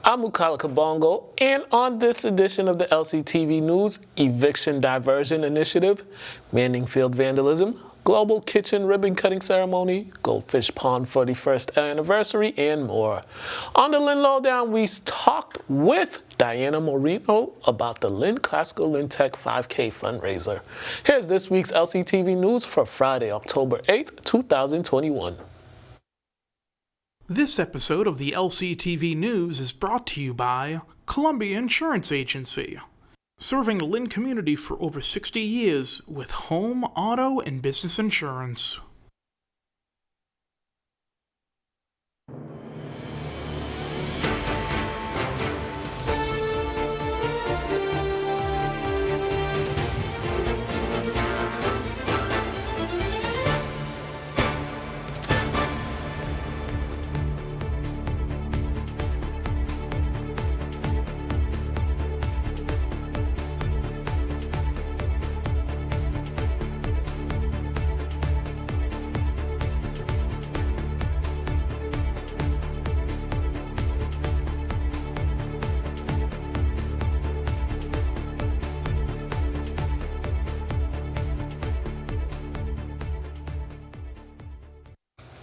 I'm Mukala Kabongo, and on this edition of the LCTV News, Eviction Diversion Initiative, Manning Field Vandalism, Global Kitchen Ribbon Cutting Ceremony, Goldfish Pond 41st Anniversary, and more. On the Lynn Lowdown, we talked with Diana Moreno about the Lynn Classical Lynn Tech 5K fundraiser. Here's this week's LCTV News for Friday, October 8th, 2021. This episode of the LCTV News is brought to you by Columbia Insurance Agency, serving the Lynn community for over 60 years with home, auto, and business insurance.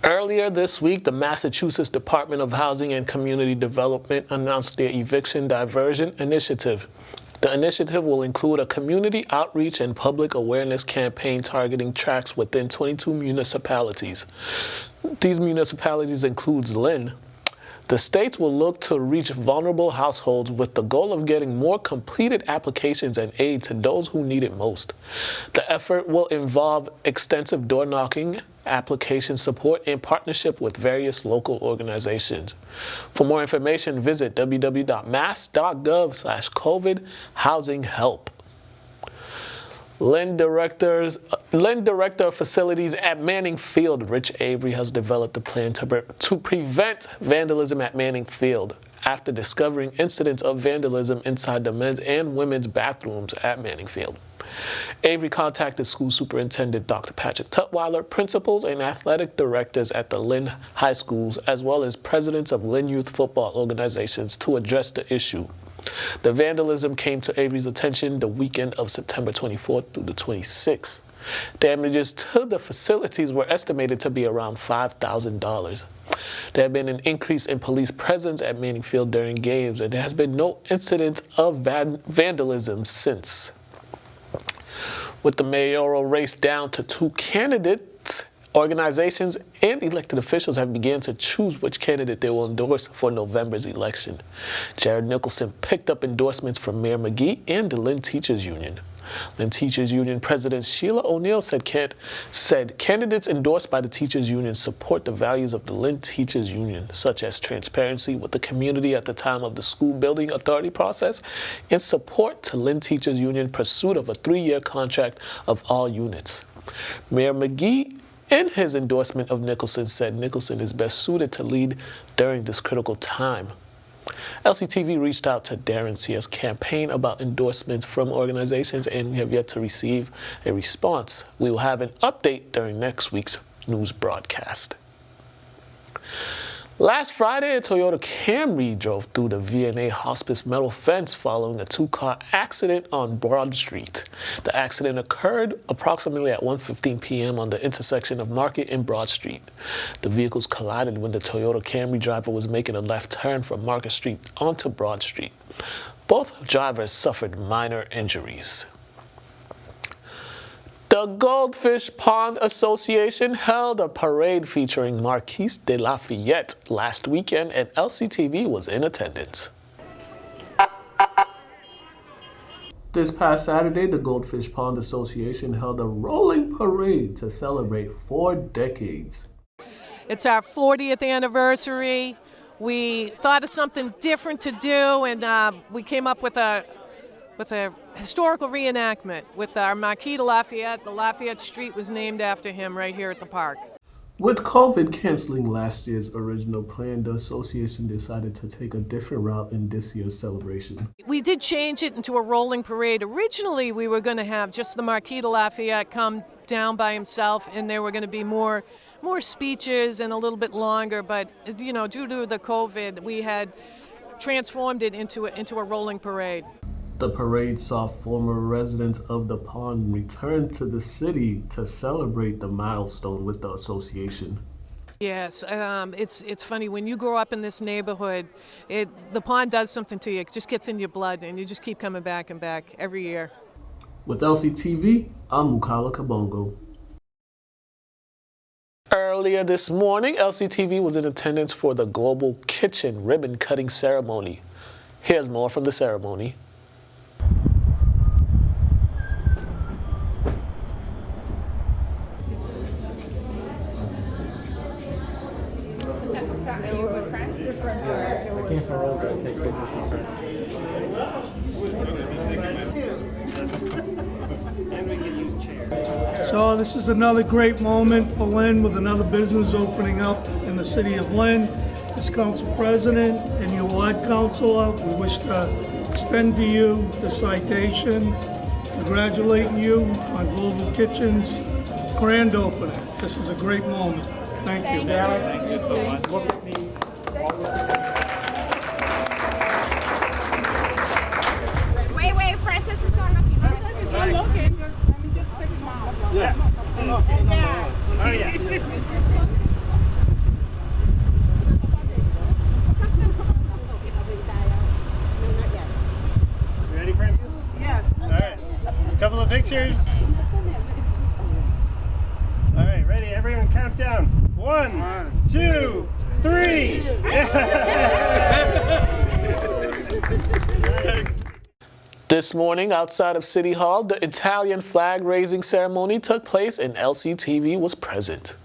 Earlier this week, the Massachusetts Department of Housing and Community Development announced their Eviction Diversion Initiative. The initiative will include a community outreach and public awareness campaign targeting tracts within 22 municipalities. These municipalities include Lynn. The states will look to reach vulnerable households with the goal of getting more completed applications and aid to those who need it most. The effort will involve extensive door knocking, application support, and partnership with various local organizations. For more information, visit www.mass.gov/COVID housing help. Lynn Director of Facilities at Manning Field, Rich Avery, has developed a plan to prevent vandalism at Manning Field after discovering incidents of vandalism inside the men's and women's bathrooms at Manning Field. Avery contacted School Superintendent Dr. Patrick Tutwiler, principals and athletic directors at the Lynn High Schools, as well as presidents of Lynn Youth Football organizations to address the issue. The vandalism came to Avery's attention the weekend of September 24th through the 26th. Damages to the facilities were estimated to be around $5,000. There had been an increase in police presence at Manning Field during games, and there has been no incident of vandalism since. With the mayoral race down to 2 candidates, organizations and elected officials have begun to choose which candidate they will endorse for November's election. Jared Nicholson picked up endorsements from Mayor McGee and the Lynn Teachers Union. Lynn Teachers Union President Sheila O'Neill said candidates endorsed by the Teachers Union support the values of the Lynn Teachers Union, such as transparency with the community at the time of the school building authority process and support to Lynn Teachers Union pursuit of a 3-year contract of all units. Mayor McGee, in his endorsement of Nicholson, said Nicholson is best suited to lead during this critical time. LCTV reached out to Darren Sear's campaign about endorsements from organizations, and we have yet to receive a response. We will have an update during next week's news broadcast. Last Friday, a Toyota Camry drove through the V&A Hospice metal fence following a 2-car accident on Broad Street. The accident occurred approximately at 1:15 p.m. on the intersection of Market and Broad Street. The vehicles collided when the Toyota Camry driver was making a left turn from Market Street onto Broad Street. Both drivers suffered minor injuries. The Goldfish Pond Association held a parade featuring Marquise de Lafayette last weekend, and LCTV was in attendance. This past Saturday, the Goldfish Pond Association held a rolling parade to celebrate 4 decades. It's our 40th anniversary. We thought of something different to do, and we came up with a historical reenactment with our Marquis de Lafayette. The Lafayette Street was named after him right here at the park. With COVID canceling last year's original plan, the association decided to take a different route in this year's celebration. We did change it into a rolling parade. Originally, we were going to have just the Marquis de Lafayette come down by himself, and there were going to be more speeches and a little bit longer. But, you know, due to the COVID, we had transformed it into a rolling parade. The parade saw former residents of the pond return to the city to celebrate the milestone with the association. Yes, it's funny, when you grow up in this neighborhood, the pond does something to you. It just gets in your blood, and you just keep coming back and back every year. With LCTV, I'm Mukala Kabongo. Earlier this morning, LCTV was in attendance for the Global Kitchen ribbon cutting ceremony. Here's more from the ceremony. So this is another great moment for Lynn with another business opening up in the city of Lynn. As council president and your ward councilor, we wish to extend to you the citation, congratulating you on Global Kitchen's grand opening. This is a great moment. Thank you. Thank you so much. Wait, Francis is going to look. Francis is going to look. Let me just fix mine. Yeah. Oh, yeah. You ready, Francis? Yes. All right. A couple of pictures. All right, ready? Everyone count down. 1, 2, 3. This morning, outside of City Hall, the Italian flag raising ceremony took place and LCTV was present.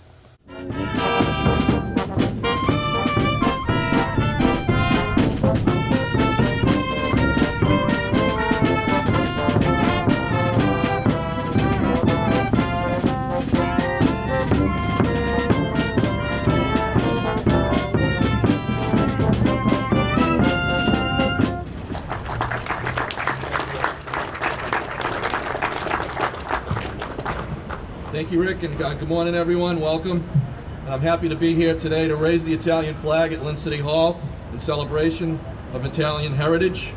Thank you, Rick, and good morning, everyone. Welcome. I'm happy to be here today to raise the Italian flag at Lynn City Hall in celebration of Italian heritage.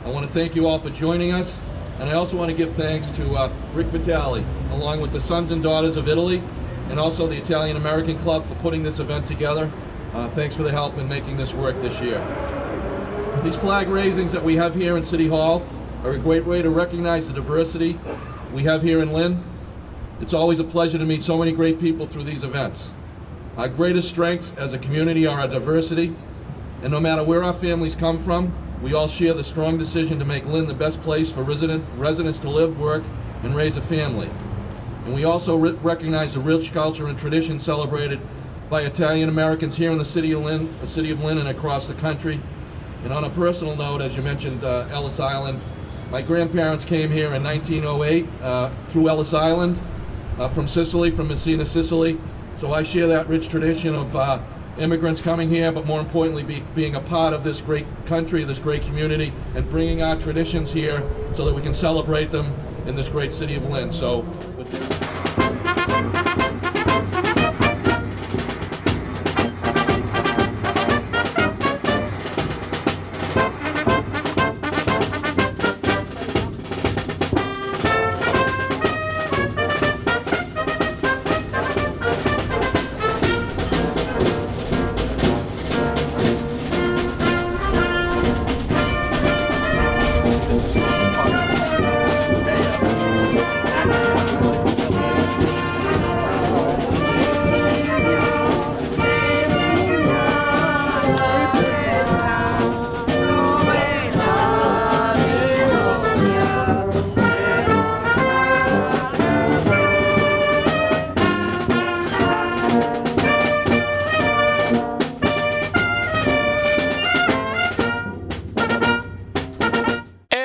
I want to thank you all for joining us, and I also want to give thanks to Rick Vitale, along with the Sons and Daughters of Italy, and also the Italian American Club for putting this event together. Thanks for the help in making this work this year. These flag raisings that we have here in City Hall are a great way to recognize the diversity we have here in Lynn. It's always a pleasure to meet so many great people through these events. Our greatest strengths as a community are our diversity, and no matter where our families come from, we all share the strong decision to make Lynn the best place for residents to live, work, and raise a family. And we also recognize the rich culture and tradition celebrated by Italian Americans here in the city of Lynn, and across the country. And on a personal note, as you mentioned, Ellis Island, my grandparents came here in 1908 through Ellis Island. From Sicily, from Messina, Sicily. So I share that rich tradition of immigrants coming here, but more importantly, being a part of this great country, this great community, and bringing our traditions here so that we can celebrate them in this great city of Lynn. So.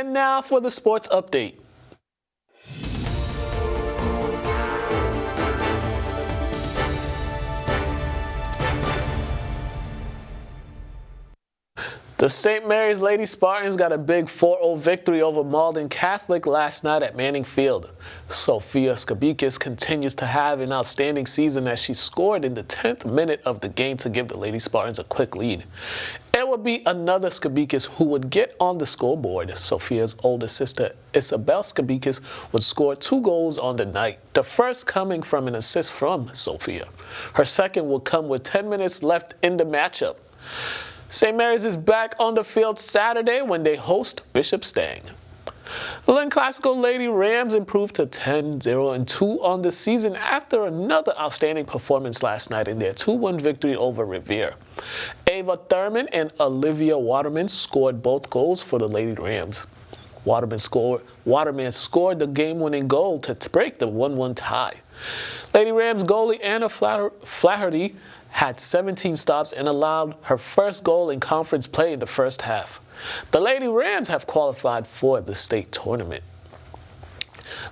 Now for the sports update. The The St. Mary's Lady Spartans got a big 4-0 victory over Malden Catholic last night at Manning Field. Sophia Skabikis continues to have an outstanding season as she scored in the 10th minute of the game to give the Lady Spartans a quick lead. It would be another Skabikis who would get on the scoreboard. Sophia's older sister, Isabel Skabikis, would score 2 goals on the night, the first coming from an assist from Sophia. Her second will come with 10 minutes left in the matchup. St. Mary's is back on the field Saturday when they host Bishop Stang. The Lynn Classical Lady Rams improved to 10-0-2 on the season after another outstanding performance last night in their 2-1 victory over Revere. Ava Thurman and Olivia Waterman scored both goals for the Lady Rams. Waterman scored the game-winning goal to break the 1-1 tie. Lady Rams goalie Anna Flaherty had 17 stops and allowed her first goal in conference play in the first half. The Lady Rams have qualified for the state tournament.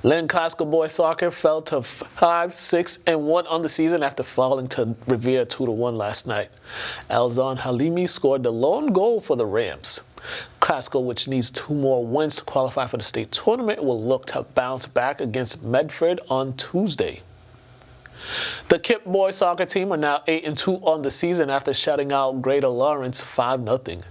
Lynn Classical Boys Soccer fell to 5-6-1 on the season after falling to Revere 2-1 last night. Elzon Halimi scored the lone goal for the Rams. Classical, which needs 2 more wins to qualify for the state tournament, will look to bounce back against Medford on Tuesday. The Kip boys soccer team are now 8-2 on the season after shutting out Greater Lawrence 5-0.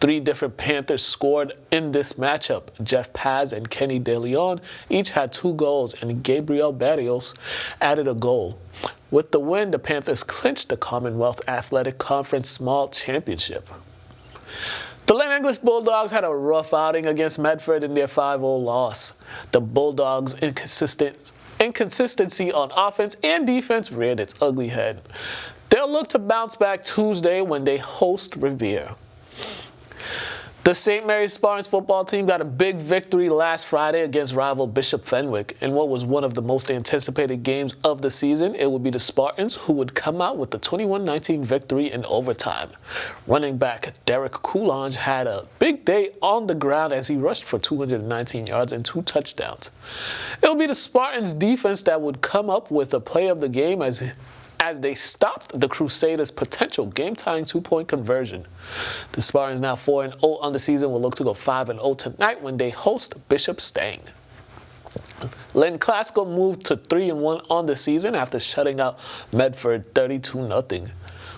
3 different Panthers scored in this matchup. Jeff Paz and Kenny De Leon each had 2 goals, and Gabriel Barrios added a goal. With the win, the Panthers clinched the Commonwealth Athletic Conference Small Championship. The Lynn English Bulldogs had a rough outing against Medford in their 5-0 loss. The Bulldogs' inconsistency on offense and defense reared its ugly head. They'll look to bounce back Tuesday when they host Revere. The St. Mary's Spartans football team got a big victory last Friday against rival Bishop Fenwick in what was one of the most anticipated games of the season. It would be the Spartans who would come out with the 21-19 victory in overtime. Running back Derek Coulange had a big day on the ground as he rushed for 219 yards and 2 touchdowns. It will be the Spartans defense that would come up with the play of the game as they stopped the Crusaders' potential game-tying 2-point conversion. The Spartans, now 4-0 on the season, will look to go 5-0 tonight when they host Bishop Stang. Lynn Classical moved to 3-1 on the season after shutting out Medford 32-0.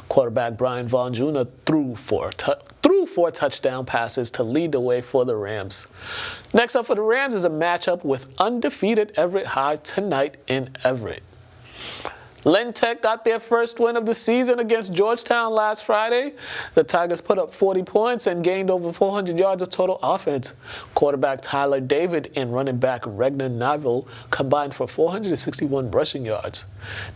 Quarterback Brian Vaughn Jr. threw 4 touchdown passes to lead the way for the Rams. Next up for the Rams is a matchup with undefeated Everett High tonight in Everett. Lynn Tech got their first win of the season against Georgetown last Friday. The Tigers put up 40 points and gained over 400 yards of total offense. Quarterback Tyler David and running back Regner Nivel combined for 461 rushing yards.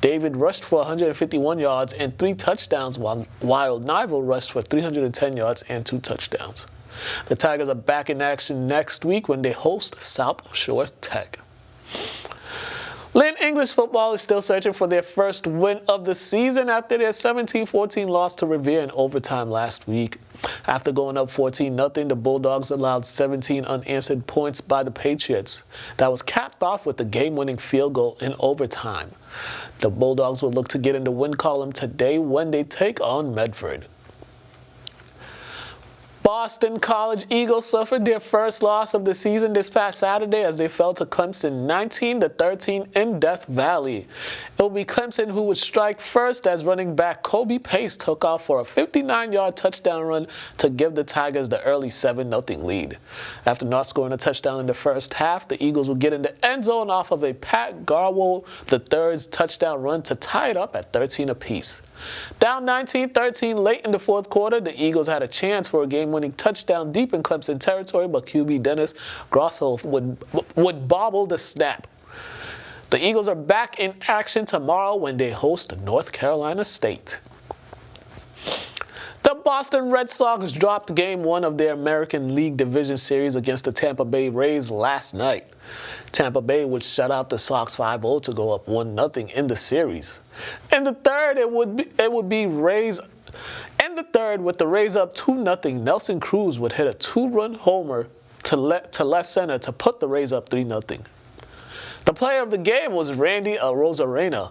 David rushed for 151 yards and 3 touchdowns, while Nivel rushed for 310 yards and 2 touchdowns. The Tigers are back in action next week when they host South Shore Tech. Lynn English football is still searching for their first win of the season after their 17-14 loss to Revere in overtime last week. After going up 14-0, the Bulldogs allowed 17 unanswered points by the Patriots. That was capped off with the game-winning field goal in overtime. The Bulldogs will look to get in the win column today when they take on Medford. Boston College Eagles suffered their first loss of the season this past Saturday as they fell to Clemson 19-13 in Death Valley. It will be Clemson who would strike first as running back Kobe Pace took off for a 59-yard touchdown run to give the Tigers the early 7-0 lead. After not scoring a touchdown in the first half, the Eagles would get in the end zone off of a Pat Garwo III's touchdown run to tie it up at 13 apiece. Down 19-13 late in the fourth quarter, the Eagles had a chance for a game-winning touchdown deep in Clemson territory, but QB Dennis Grosso would bobble the snap. The Eagles are back in action tomorrow when they host North Carolina State. The Boston Red Sox dropped Game 1 of their American League Division Series against the Tampa Bay Rays last night. Tampa Bay would shut out the Sox 5-0 to go up 1-0 in the series. In the third, with the Rays up 2-0, Nelson Cruz would hit a 2-run homer to left center to put the Rays up 3-0. The player of the game was Randy Arozarena.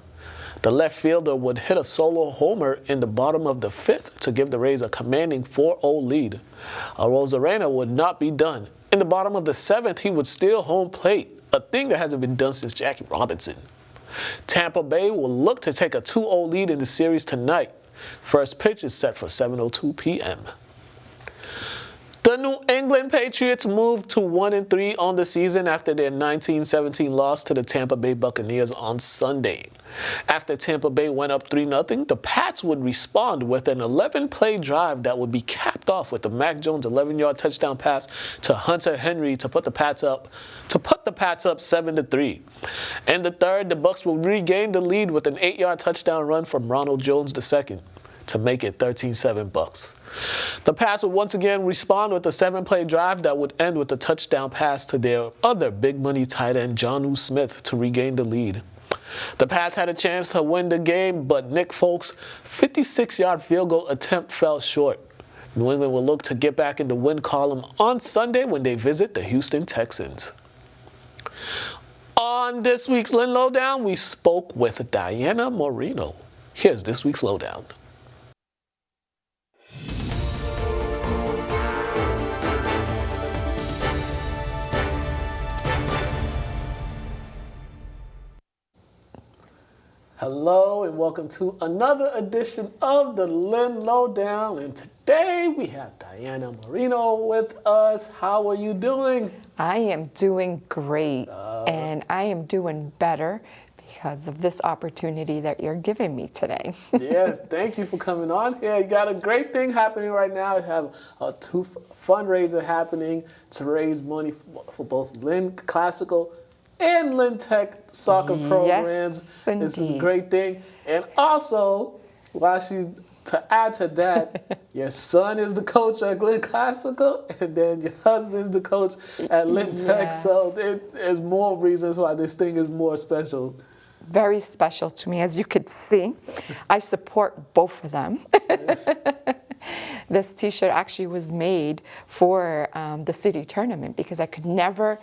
The left fielder would hit a solo homer in the bottom of the 5th to give the Rays a commanding 4-0 lead. Rosarena would not be done. In the bottom of the 7th, he would steal home plate, a thing that hasn't been done since Jackie Robinson. Tampa Bay will look to take a 2-0 lead in the series tonight. First pitch is set for 7:02 p.m. The New England Patriots moved to 1-3 on the season after their 1917 loss to the Tampa Bay Buccaneers on Sunday. After Tampa Bay went up 3-0, the Pats would respond with an 11-play drive that would be capped off with the Mac Jones 11-yard touchdown pass to Hunter Henry to put the Pats up 7-3. In the third, the Bucs will regain the lead with an 8-yard touchdown run from Ronald Jones II to make it 13-7 Bucs. The Pats would once again respond with a 7-play drive that would end with a touchdown pass to their other big money tight end Jonnu Smith to regain the lead. The Pats had a chance to win the game, but Nick Folk's 56-yard field goal attempt fell short. New England will look to get back in the win column on Sunday when they visit the Houston Texans. On this week's Lynn Lowdown, we spoke with Diana Moreno. Here's this week's Lowdown. Hello and welcome to another edition of the Lynn Lowdown. And today we have Diana Moreno with us. How are you doing? I am doing great, and I am doing better because of this opportunity that you're giving me today. Yes, thank you for coming on here. You got a great thing happening right now. You have a fundraiser happening to raise money for both Lynn Classical and Lynn Tech soccer programs. Indeed. This is a great thing. And also, to add to that, your son is the coach at Lynn Classical, and then your husband is the coach at Lynn Tech. So there's more reasons why this thing is more special. Very special to me. As you could see, I support both of them. This t-shirt actually was made for the city tournament because I could never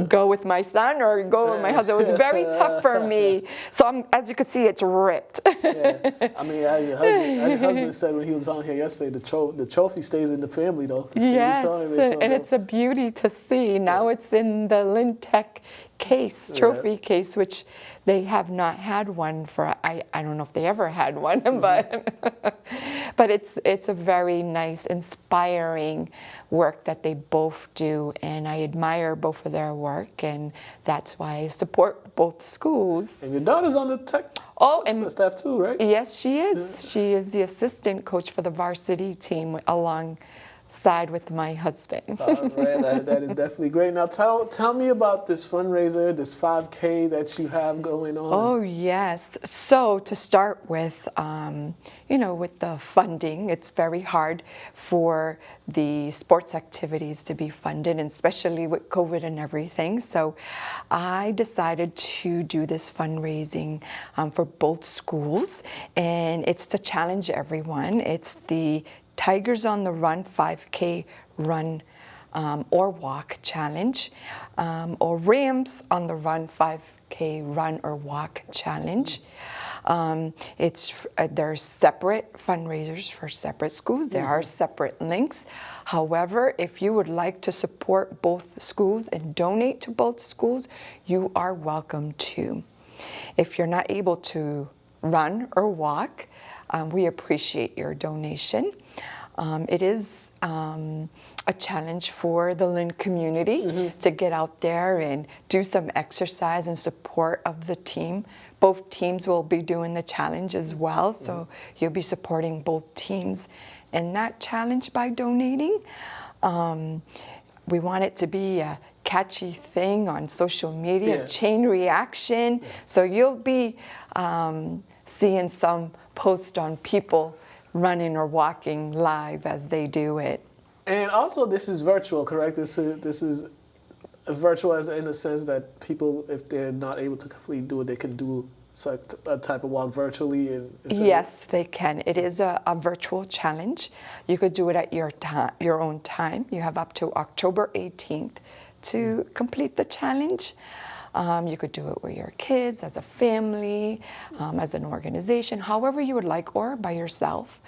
go with my son or go with my husband. It was very tough for me. So as you can see, it's ripped. Yeah. I mean, as your husband said when he was on here yesterday, the trophy stays in the family, though. Yes, and it's a beauty to see. Now it's in the Lynn Tech trophy case, which they have not had one for, I don't know if they ever had one, but it's a very nice, inspiring work that they both do, and I admire both of their work, and that's why I support both schools. And your daughter's on the Tech staff too, right? Yes, she is. Yeah. She is the assistant coach for the varsity team alongside with my husband. Right, that is definitely great. Now tell me about this fundraiser, this 5K that you have going on. Oh yes. So to start with, with the funding, it's very hard for the sports activities to be funded, and especially with COVID and everything. So I decided to do this fundraising for both schools, and it's to challenge everyone. It's the Tigers on the Run 5K run or walk challenge, or Rams on the Run 5K run or walk challenge. There's separate fundraisers for separate schools. There are separate links. However, if you would like to support both schools and donate to both schools, you are welcome to. If you're not able to run or walk, we appreciate your donation. It is a challenge for the Lynn community to get out there and do some exercise in support of the team. Both teams will be doing the challenge as well, so you'll be supporting both teams in that challenge by donating. We want it to be a catchy thing on social media, chain reaction. So you'll be seeing some posts on people running or walking live as they do it. And also, this is virtual, correct? This is virtual as in the sense that people, if they're not able to completely do it, they can do a type of walk virtually. Yes, they can. It is a virtual challenge. You could do it at your own time. You have up to October 18th to complete the challenge. You could do it with your kids, as a family, as an organization, however you would like, or by yourself.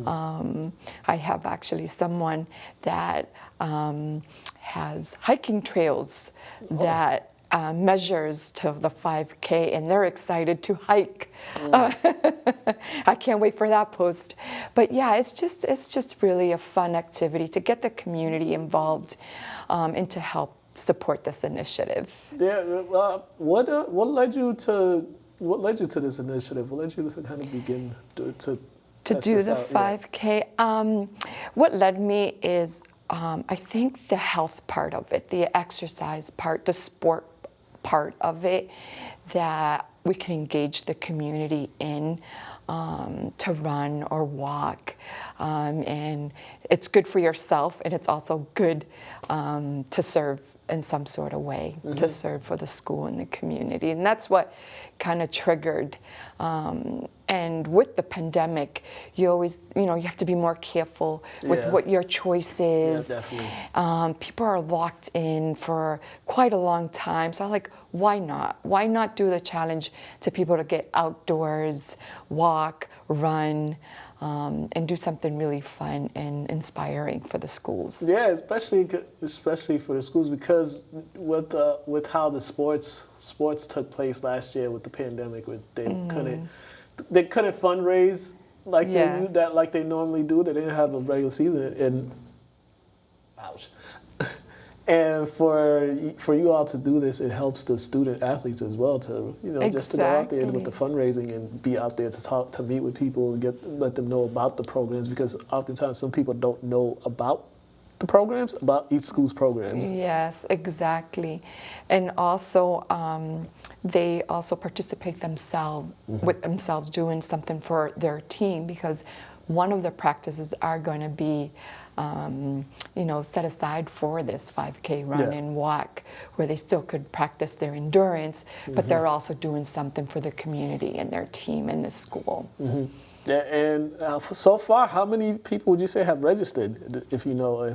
I have actually someone that has hiking trails that measures to the 5K, and they're excited to hike. I can't wait for that post. But yeah, it's just really a fun activity to get the community involved and to help support this initiative. Yeah. What led you to this initiative? What led you to kind of begin to test do this the out? 5K? What led me is I think the health part of it, the exercise part, the sport part of it, that we can engage the community in to run or walk. And it's good for yourself, and it's also good to serve in some sort of way, to serve for the school and the community. And that's what kind of triggered. And with the pandemic, you always, you have to be more careful with what your choice is. Yeah, definitely. People are locked in for quite a long time. So I'm like, why not? Why not do the challenge to people to get outdoors, walk, run, and do something really fun and inspiring for the schools. Yeah, especially for the schools, because with how the sports took place last year with the pandemic, they couldn't fundraise like they normally do. They didn't have a regular season, and and for you all to do this, it helps the student athletes as well to just to go out there with the fundraising and be out there to meet with people, let them know about the programs, because oftentimes some people don't know about the programs, about each school's programs. Yes, exactly. And also they also participate with themselves doing something for their team, because one of the practices are going to be set aside for this 5K run and walk, where they still could practice their endurance, but they're also doing something for the community and their team and the school. Yeah, and so far, how many people would you say have registered, if you know?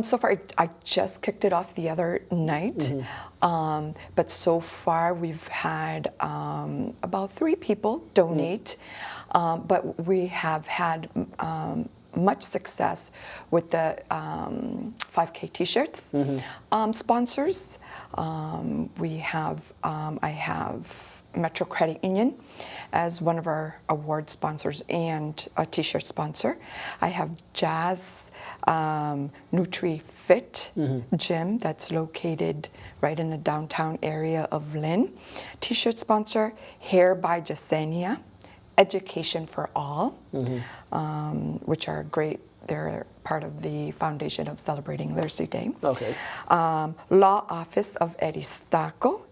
So far, I just kicked it off the other night, but so far we've had about 3 people donate, but we have had much success with the 5K t-shirts sponsors. I have Metro Credit Union as one of our award sponsors and a t-shirt sponsor. I have Jazz Nutri-Fit gym that's located right in the downtown area of Lynn. T-shirt sponsor, Hair by Jasenia, Education for All, which are great. They're part of the foundation of celebrating Literacy Day. Okay. Law Office of Eddie Stacco,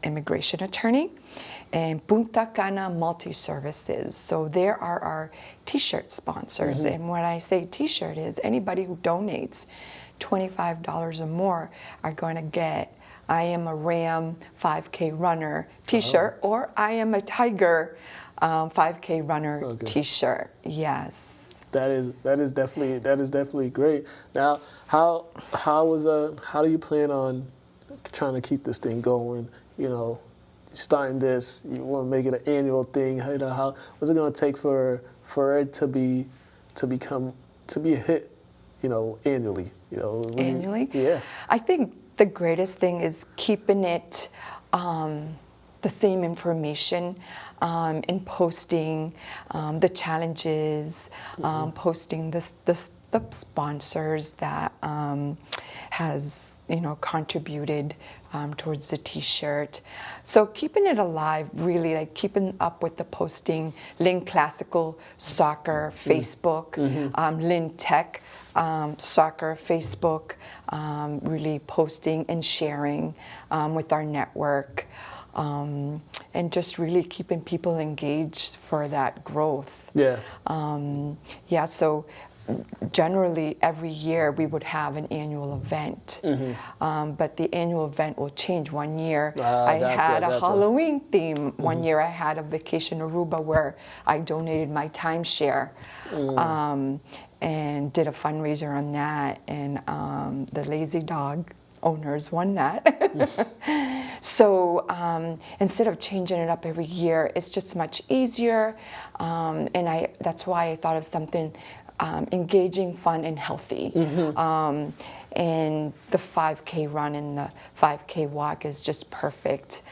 immigration attorney, and Punta Cana Multi-Services. So there are our t-shirt sponsors. And when I say t-shirt is anybody who donates $25 or more are going to get I am a Ram 5K runner t-shirt or I am a Tiger 5K runner t-shirt. Yes. That is definitely great. Now, how do you plan on trying to keep this thing going? Starting this, you want to make it an annual thing. What's it going to take for it to be a hit? Annually. Annually? Yeah. I think the greatest thing is keeping it the same information and posting the challenges, posting the sponsors that has contributed towards the t-shirt. So keeping it alive, really, like keeping up with the posting, Lynn Classical Soccer Facebook, Lynn Tech Soccer Facebook, really posting and sharing with our network, and just really keeping people engaged for that growth. Yeah. So generally every year we would have an annual event, but the annual event will change. One year I had a Halloween theme. One year I had a Vacation Aruba where I donated my timeshare and did a fundraiser on that, and the Lazy Dog owners won that. So instead of changing it up every year, it's just much easier. And that's why I thought of something engaging, fun, and healthy. And the 5K run and the 5K walk is just perfect.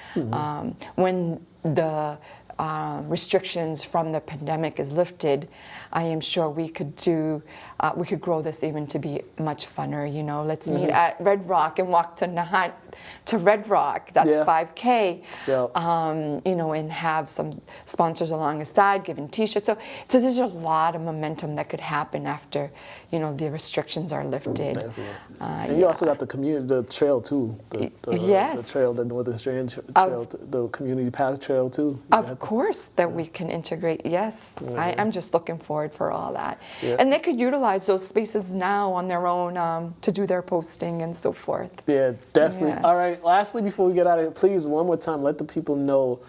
When the restrictions from the pandemic is lifted, I am sure we could grow this even to be much funner. You know, let's meet at Red Rock and walk to Red Rock. That's 5K. You know, and have some sponsors along the side giving T-shirts. So there's a lot of momentum that could happen after, you know, the restrictions are lifted. And you also got the trail too. Yes. The trail, the Northern Strand Trail, the community path trail too. Of course, that we can integrate. Yes, I'm just looking forward for all that. And they could utilize those spaces now on their own to do their posting and so forth. Yeah, definitely. Yes. All right, lastly, before we get out of here, please, one more time, let the people know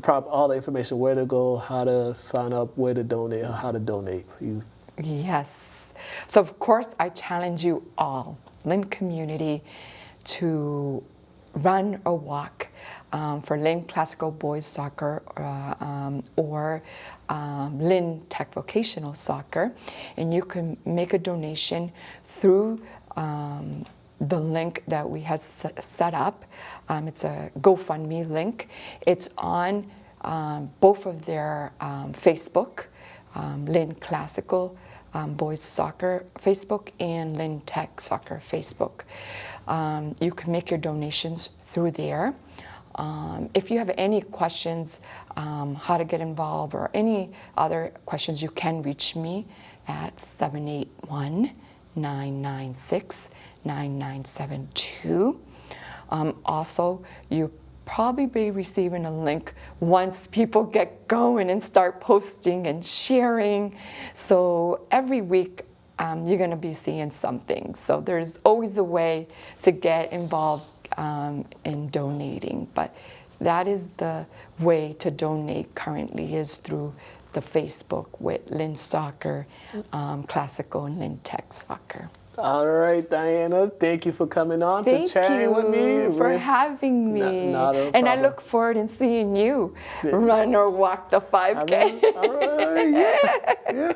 all the information, where to go, how to sign up, where to donate, how to donate, please. Yes. So, of course, I challenge you all, Lynn community, to run or walk for Lynn Classical Boys Soccer or Lynn Tech Vocational Soccer. And you can make a donation through the link that we have set up. It's a GoFundMe link. It's on both of their Facebook, Lynn Classical Boys Soccer Facebook and Lynn Tech Soccer Facebook. You can make your donations through there. If you have any questions, how to get involved or any other questions, you can reach me at 781-996-9972. Also, you probably be receiving a link once people get going and start posting and sharing. So every week you're going to be seeing something. So there's always a way to get involved in donating. But that is the way to donate currently, is through the Facebook with Lynn Soccer, Classical, and Lynn Tech Soccer. All right, Diana, thank you for coming on to chatting with me. Thank you for having me. Not a and I problem. look forward to seeing you run or walk the 5K. All right,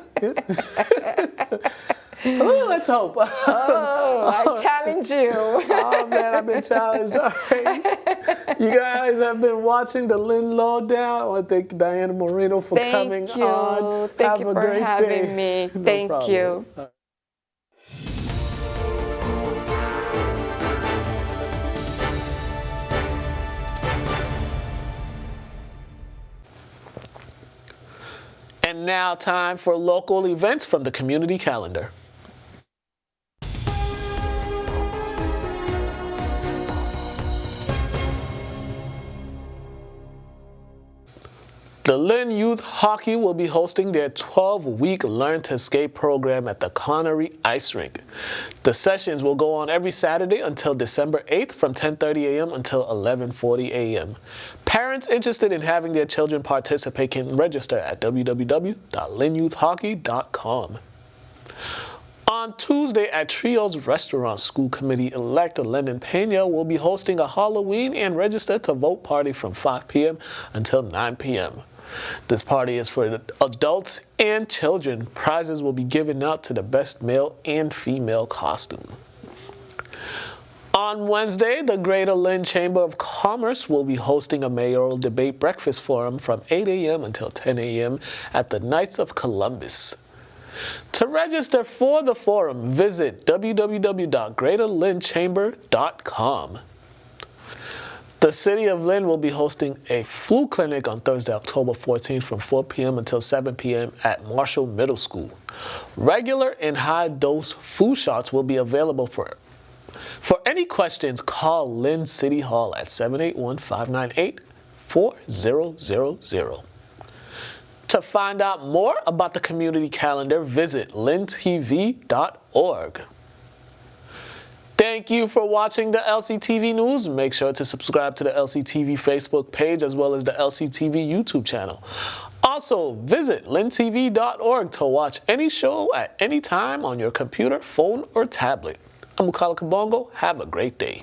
Oh, let's hope. I challenge you. Oh, man, I've been challenged. All right. You guys have been watching the Lynn Lowdown. I want to thank Diana Moreno for coming on. Thank you for having me. No Thank problem. you. And now time for local events from the community calendar. The Lynn Youth Hockey will be hosting their 12-week Learn to Skate program at the Connery Ice Rink. The sessions will go on every Saturday until December 8th from 10:30 a.m. until 11:40 a.m. Parents interested in having their children participate can register at www.lynyouthhockey.com. On Tuesday at Trio's Restaurant, School Committee-elect Lennon Pena will be hosting a Halloween and register to vote party from 5 p.m. until 9 p.m. This party is for adults and children. Prizes will be given out to the best male and female costume. On Wednesday, the Greater Lynn Chamber of Commerce will be hosting a mayoral debate breakfast forum from 8 a.m. until 10 a.m. at the Knights of Columbus. To register for the forum, visit www.greaterlynchamber.com. The City of Lynn will be hosting a flu clinic on Thursday, October 14th from 4 p.m. until 7 p.m. at Marshall Middle School. Regular and high-dose flu shots will be available for any questions, call Lynn City Hall at 781-598-4000. To find out more about the community calendar, visit lyntv.org. Thank you for watching the LCTV News. Make sure to subscribe to the LCTV Facebook page as well as the LCTV YouTube channel. Also, visit lyntv.org to watch any show at any time on your computer, phone, or tablet. I'm Mukala Kabongo. Have a great day.